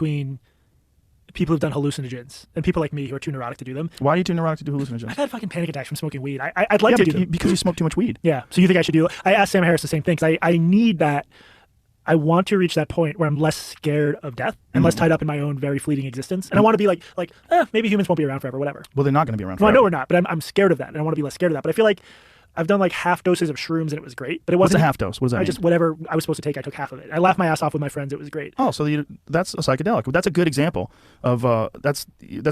between people who've done hallucinogens and people like me who are too neurotic to do them. Why are you too neurotic to do hallucinogens? I've had fucking panic attacks from smoking weed. I'd like to do them. Because you smoke too much weed. Yeah. So you think I should do it? I asked Sam Harris the same thing, because I need that. I want to reach that point where I'm less scared of death and less tied up in my own very fleeting existence. And I want to be like, maybe humans won't be around forever, whatever. Well, they're not going to be around Well, forever. I know we're not, but I'm scared of that, and I want to be less scared of that. But I feel like I've done like half doses of shrooms and it was great, but it What's wasn't a half dose? What does that mean? just whatever I was supposed to take, I took half of it. I laughed my ass off with my friends. It was great. Oh, so that's a psychedelic. That's a good example of that's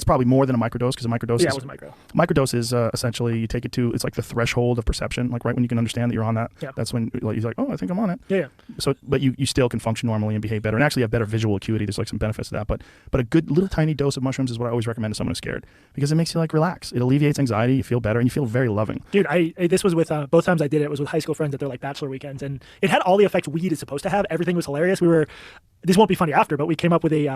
probably more than a microdose, because a microdose Yeah, it was a micro. Microdose is essentially you take it to, it's like the threshold of perception, like right when you can understand that you're on that. Yeah. That's when like, you're like, oh, I think I'm on it. Yeah. So, but you still can function normally and behave better, and actually have better visual acuity. There's like some benefits to that. But a good little tiny dose of mushrooms is what I always recommend to someone who's scared, because it makes you like relax. It alleviates anxiety. You feel better, and you feel very loving. Dude, this was with both times I did it was with high school friends at their like bachelor weekends, and it had all the effects weed is supposed to have. Everything was hilarious. This won't be funny after, but we came up with a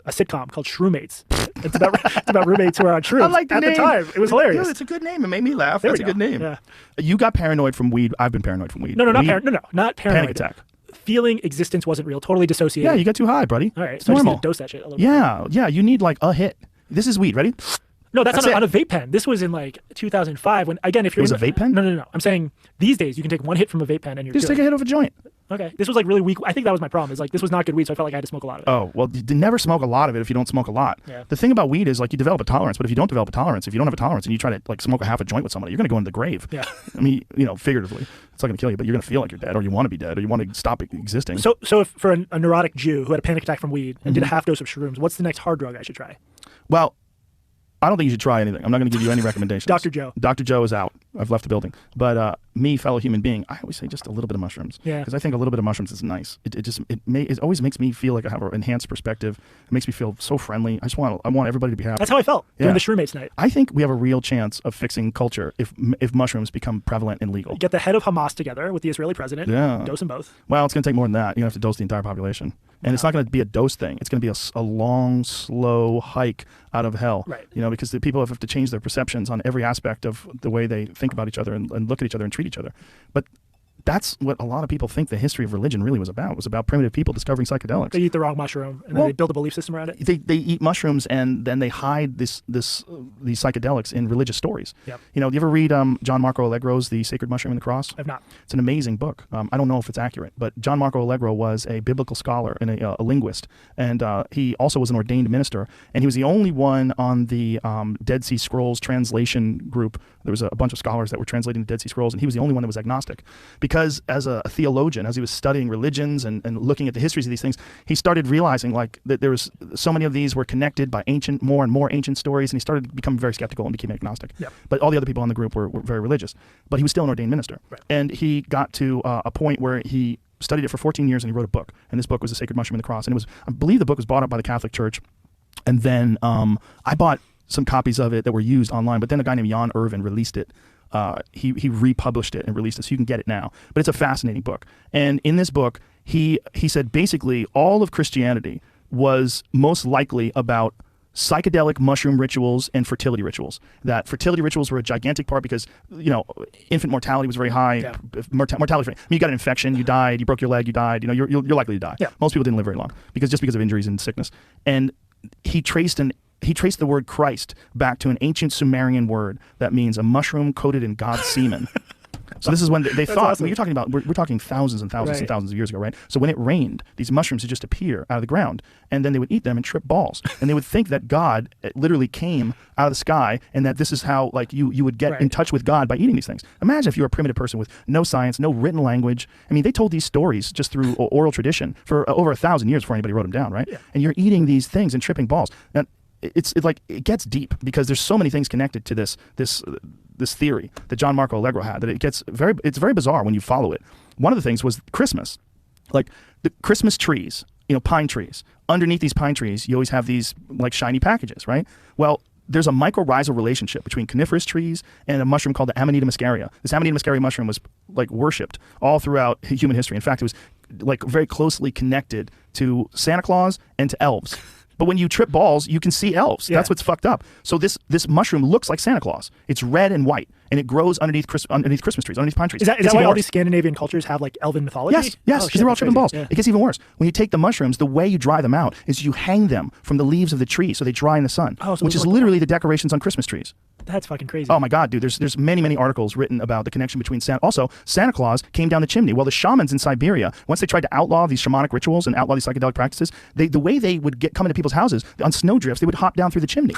sitcom called Shroomates. It's about roommates who are on shrooms. I like the at name. the time. It was hilarious. Dude, it's a good name. It made me laugh. There That's we a good go. name. Yeah. You got paranoid from weed. I've been paranoid from weed. No, not Weed- paranoid. Not paranoid. Panic attack. Feeling existence wasn't real. Totally dissociated. Yeah, you got too high, buddy. All right, It's so I just need normal. to dose that shit a little bit. Yeah. You need like a hit. This is weed. Ready? No, that's That's on a vape pen. This was in like 2005. When again, if you're It was a vape pen? No. I'm saying these days you can take one hit from a vape pen and you're Just good. take a hit of a joint. Okay, this was like really weak. I think that was my problem. Is like this was not good weed, so I felt like I had to smoke a lot of it. Oh, well, you never smoke a lot of it if you don't smoke a lot. Yeah. The thing about weed is like you develop a tolerance, but if you don't develop a tolerance, if you don't have a tolerance and you try to like smoke a half a joint with somebody, you're going to go into the grave. Yeah. I mean, figuratively, it's not going to kill you, but you're going to feel like you're dead, or you want to be dead, or you want to stop existing. So if for a neurotic Jew who had a panic attack from weed and did a half dose of shrooms, what's the next hard drug I should try? Well, I don't think you should try anything. I'm not going to give you any recommendations. Dr. Joe. Dr. Joe is out. I've left the building. But me, fellow human being, I always say just a little bit of mushrooms. Yeah. Because I think a little bit of mushrooms is nice. It always makes me feel like I have an enhanced perspective. It makes me feel so friendly. I want everybody to be happy. That's how I felt Yeah. during the Shroomates night. I think we have a real chance of fixing culture if mushrooms become prevalent and legal. Get the head of Hamas together with the Israeli president. Yeah. Dose them both. Well, it's going to take more than that. You're going to have to dose the entire population. And it's not going to be a dose thing. It's going to be a long, slow hike out of hell. Right. Because the people have to change their perceptions on every aspect of the way they think about each other and look at each other and treat each other. But that's what a lot of people think the history of religion really was about. It was about primitive people discovering psychedelics. They eat the wrong mushroom and then they build a belief system around it. They eat mushrooms and then they hide these psychedelics in religious stories. Yep. Do you ever read John Marco Allegro's The Sacred Mushroom and the Cross? I've not. It's an amazing book. I don't know if it's accurate, but John Marco Allegro was a biblical scholar and a linguist, and he also was an ordained minister, and he was the only one on the Dead Sea Scrolls translation group. There was a bunch of scholars that were translating the Dead Sea Scrolls, and he was the only one that was agnostic. Because as a theologian, as he was studying religions and looking at the histories of these things, he started realizing like that there was so many of these were connected by more and more ancient stories, and he started becoming very skeptical and became agnostic. Yep. But all the other people on the group were very religious. But he was still an ordained minister. Right. And he got to a point where he studied it for 14 years and he wrote a book. And this book was The Sacred Mushroom and the Cross. And I believe the book was bought up by the Catholic Church. And then I bought some copies of it that were used online, but then a guy named Jan Irvin released it. He republished it and released it, so you can get it now. But it's a fascinating book. And in this book, he said basically all of Christianity was most likely about psychedelic mushroom rituals and fertility rituals. That fertility rituals were a gigantic part because, infant mortality was very high. Yeah. Mortality. You got an infection, you died, you broke your leg, you died. You're likely to die. Yeah. Most people didn't live very long because of injuries and sickness. And he traced the word Christ back to an ancient Sumerian word that means a mushroom coated in God's semen. So this is when they thought, awesome. you're talking about, we're talking thousands and thousands and thousands of years ago, right? So when it rained, these mushrooms would just appear out of the ground, and then they would eat them and trip balls. And they would think that God literally came out of the sky, and that this is how you would get in touch with God by eating these things. Imagine if you were a primitive person with no science, no written language. I mean, they told these stories just through oral tradition for over 1,000 years before anybody wrote them down, right? Yeah. And you're eating these things and tripping balls. Now, it's like it gets deep because there's so many things connected to this theory that John Marco Allegro had that it's very bizarre when you follow it. One of the things was Christmas, like the Christmas trees, pine trees. Underneath these pine trees, you always have these like shiny packages, right? Well, there's a mycorrhizal relationship between coniferous trees and a mushroom called the Amanita muscaria. This Amanita muscaria mushroom was like worshipped all throughout human history. In fact, it was like very closely connected to Santa Claus and to elves. But when you trip balls, you can see elves. Yeah. That's what's fucked up. So this mushroom looks like Santa Claus. It's red and white. and it grows underneath Christmas trees, underneath pine trees. Is that It's why even all worse. these Scandinavian cultures have like elven mythology? Yes, yes, Oh, because shit, they're all that's tripping crazy. balls. Yeah. It gets even worse. When you take the mushrooms, the way you dry them out is you hang them from the leaves of the tree so they dry in the sun, Oh, so which those is are like- literally the decorations on Christmas trees. That's fucking crazy. Oh my God, dude! There's many articles written about the connection between Santa Claus came down the chimney. Well, the shamans in Siberia, once they tried to outlaw these shamanic rituals and outlaw these psychedelic practices, the way they would come into people's houses on snowdrifts, they would hop down through the chimney.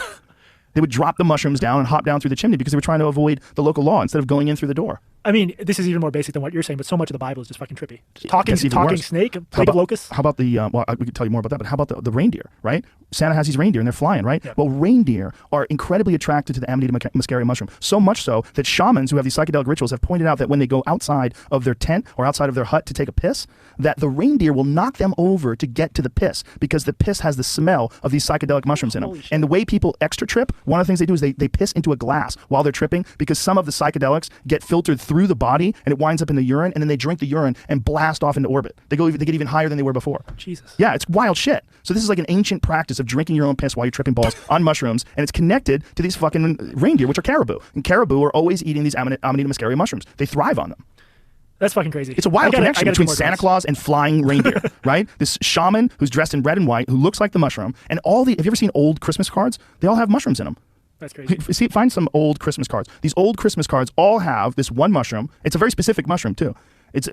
They would drop the mushrooms down and hop down through the chimney because they were trying to avoid the local law instead of going in through the door. I mean, this is even more basic than what you're saying, but so much of the Bible is just fucking trippy. Just talking It's even worse. snake, How plague of locusts. How about the, well, we could tell you more about that, but how about the reindeer, right? Santa has these reindeer and they're flying, right? Yeah. Well, reindeer are incredibly attracted to the Amanita muscaria mushroom. So much so that shamans who have these psychedelic rituals have pointed out that when they go outside of their tent or outside of their hut to take a piss, that the reindeer will knock them over to get to the piss because the piss has the smell of these psychedelic mushrooms in them. Holy shit. And the way people extra trip, one of the things they do is they piss into a glass while they're tripping because some of the psychedelics get filtered through the body and it winds up in the urine, and then they drink the urine and blast off into orbit. They get even higher than they were before. Jesus. Yeah, it's wild shit. So this is like an ancient practice of drinking your own piss while you're tripping balls on mushrooms, and it's connected to these fucking reindeer, which are caribou. And caribou are always eating these Amanita muscaria mushrooms. They thrive on them. That's fucking crazy. It's a wild connection I gotta between do more Santa drugs. Claus and flying reindeer, right? This shaman who's dressed in red and white, who looks like the mushroom, and have you ever seen old Christmas cards? They all have mushrooms in them. That's crazy. Find some old Christmas cards. These old Christmas cards all have this one mushroom. It's a very specific mushroom too.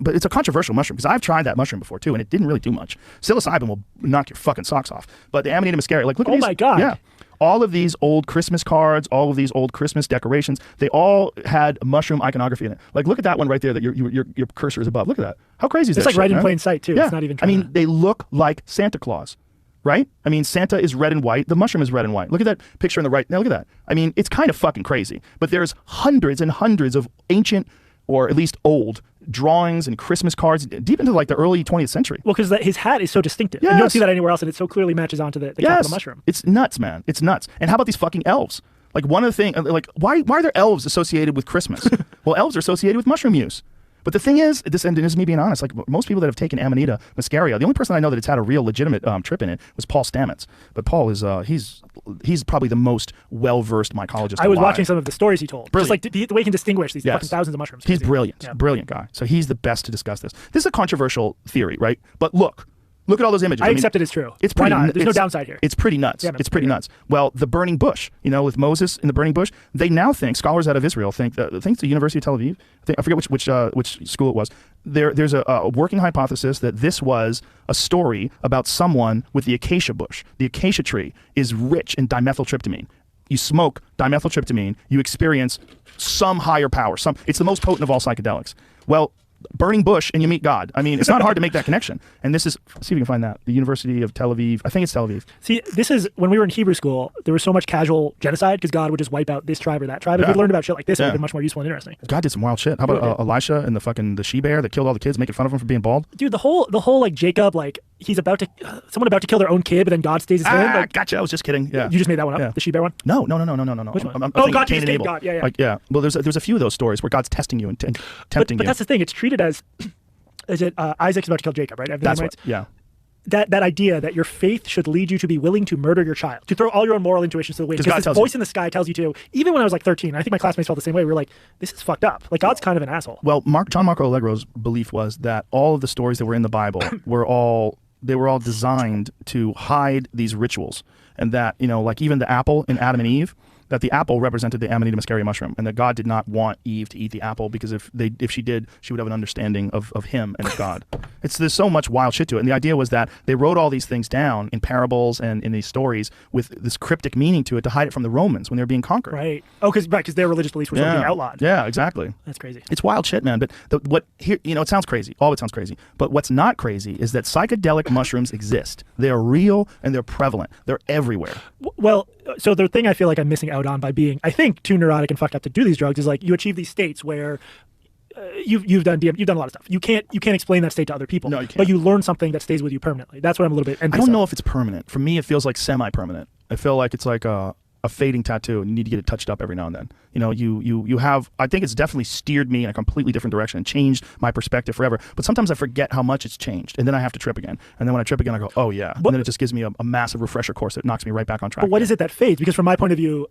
But it's a controversial mushroom because I've tried that mushroom before too, and it didn't really do much. Psilocybin will knock your fucking socks off, but the Amanita muscaria, like look at Oh these. my God. Yeah, all of these old Christmas cards, all of these old Christmas decorations, they all had mushroom iconography in it. Like look at that one right there that your cursor is above. Look at that. How crazy is that? It's like shit, right in man? plain sight too. Yeah. It's not even. I mean, they look like Santa Claus. Right? I mean, Santa is red and white. The mushroom is red and white. Look at that picture on the right. Now look at that. I mean, it's kind of fucking crazy. But there's hundreds and hundreds of ancient, or at least old, drawings and Christmas cards deep into like the early 20th century. Well, because his hat is so distinctive. And you don't Yes. see that anywhere else, and it so clearly matches onto the capital mushroom. It's nuts, man. It's nuts. And how about these fucking elves? Like one of the things, like why are there elves associated with Christmas? Well, elves are associated with mushroom use. But the thing is, this is me being honest, like most people that have taken Amanita muscaria, the only person I know that it's had a real legitimate trip in it was Paul Stamets. But Paul is, he's probably the most well-versed mycologist I was alive. watching some of the stories he told. Brilliant. Just like the way he can distinguish these Yes. fucking thousands of mushrooms. He's Crazy. brilliant. Yeah. Brilliant guy. So he's the best to discuss this. This is a controversial theory, right? But look at all those images. I mean, accept it as true. It's Why pretty. not? There's no it's- downside here. It's pretty nuts. Yeah, man, It's pretty nuts. Well, the burning bush, with Moses in the burning bush, they now think, scholars out of Israel think, I think it's the University of Tel Aviv. I forget which school it was. There's a working hypothesis that this was a story about someone with the acacia bush. The acacia tree is rich in dimethyltryptamine. You smoke dimethyltryptamine, you experience some higher power. It's the most potent of all psychedelics. Well, burning bush and you meet God. I mean, it's not hard to make that connection. And this is, see if we can find that. The University of Tel Aviv. I think it's Tel Aviv. See, this is when we were in Hebrew school, there was so much casual genocide because God would just wipe out this tribe or that tribe. If Yeah. we learned about shit like this, it would Yeah. have been much more useful and interesting. God did some wild shit. How about Really did. Elisha and the she-bear that killed all the kids, making fun of him for being bald? Dude, the whole like Jacob, like he's about to someone about to kill their own kid, but then God stays his hand. Like, Gotcha. I was just kidding. Yeah. you just made that one up, Yeah. the she-bear one. No. Which one? I'm Oh, thinking God, Cain you and just Abel. did God. Yeah, yeah. Like, yeah. Well, there's a few of those stories where God's testing you and tempting But you. that's the thing; it's treated as is it Isaac's about to kill Jacob, right? I have the That's name what. right? Yeah. That idea that your faith should lead you to be willing to murder your child, to throw all your own moral intuitions to the wind. 'Cause God Because this tells you. voice in the sky tells you to. Even when I was like 13, I think my classmates felt the same way. We were like, this is fucked up. Like, God's kind of an asshole. Well, John Marco Allegro's belief was that all of the stories that were in the Bible were all designed to hide these rituals, and that like even the apple in Adam and Eve, that the apple represented the Amanita muscaria mushroom, and that God did not want Eve to eat the apple because if she did, she would have an understanding of him and of God. There's so much wild shit to it, and the idea was that they wrote all these things down in parables and in these stories with this cryptic meaning to it to hide it from the Romans when they were being conquered. Right. Oh, because their religious beliefs were sort of being outlawed. Yeah, exactly. That's crazy. It's wild shit, man. But it sounds crazy. All of it sounds crazy. But what's not crazy is that psychedelic mushrooms exist. They're real and they're prevalent. They're everywhere. Well, so the thing I feel like I'm missing out on by being, I think, too neurotic and fucked up to do these drugs is like you achieve these states where you've done a lot of stuff. You can't explain that state to other people. No, you can't. But you learn something that stays with you permanently. That's what I'm a little bit envious I don't of. know if it's permanent. For me, it feels like semi-permanent. I feel like it's like a fading tattoo, and you need to get it touched up every now and then. You have. I think it's definitely steered me in a completely different direction and changed my perspective forever. But sometimes I forget how much it's changed, and then I have to trip again. And then when I trip again, I go, oh yeah. And then it just gives me a massive refresher course that knocks me right back on track. But what is it that fades? Because from my point of view,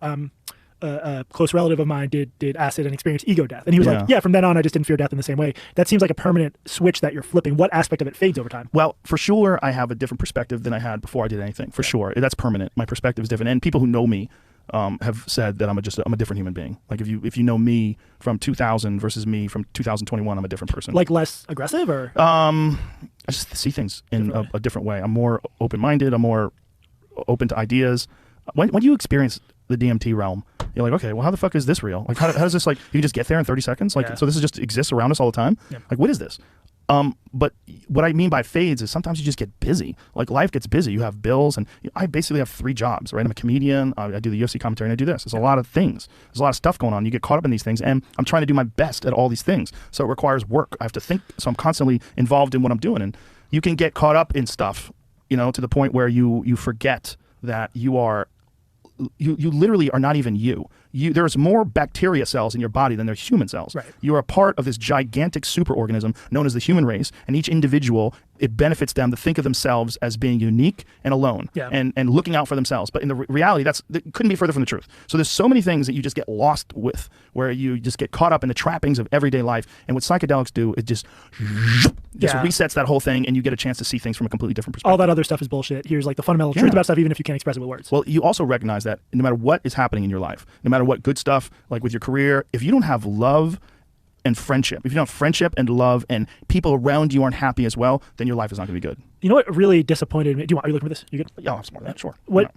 a close relative of mine did acid and experienced ego death, and he was Yeah. like, yeah, from then on I just didn't fear death in the same way. That seems like a permanent switch that you're flipping. What aspect of it fades over time? Well, for sure, I have a different perspective than I had before I did anything. For sure, that's permanent. My perspective is different, and people who know me have said that I'm a different human being. Like if you know me from 2000 versus me from 2021, I'm a different person. Like less aggressive, or I just see things in a different way. I'm more open-minded. I'm more open to ideas. When you experience the DMT realm, you're like, okay, well, how the fuck is this real? Like, how does this, like, you just get there in 30 seconds? Like, Yeah. so this is just exists around us all the time? Yeah. Like, what is this? But what I mean by fades is sometimes you just get busy. Like, life gets busy. You have bills, and I basically have 3 jobs, right? I'm a comedian. I do the UFC commentary, and I do this. There's a lot of things. There's a lot of stuff going on. You get caught up in these things, and I'm trying to do my best at all these things. So it requires work. I have to think. So I'm constantly involved in what I'm doing, and you can get caught up in stuff, to the point where you forget that you literally are not even you. There's more bacteria cells in your body than there's human cells. Right. You are a part of this gigantic superorganism known as the human race, and each individual, it benefits them to think of themselves as being unique and alone, Yeah. and looking out for themselves. But in the reality, that couldn't be further from the truth. So there's so many things that you just get lost with, where you just get caught up in the trappings of everyday life. And what psychedelics do, it just Yeah. resets that whole thing, and you get a chance to see things from a completely different perspective. all that other stuff is bullshit. Here's like the fundamental truth Yeah. about stuff, even if you can't express it with words. Well, you also recognize that no matter what is happening in your life, no matter what good stuff, like with your career, if you don't have love and friendship, if you don't have friendship and love and people around you aren't happy as well, then your life is not going to be good. You know what really disappointed me? Are you looking for this? You good? Yeah, I'm smart. Sure. What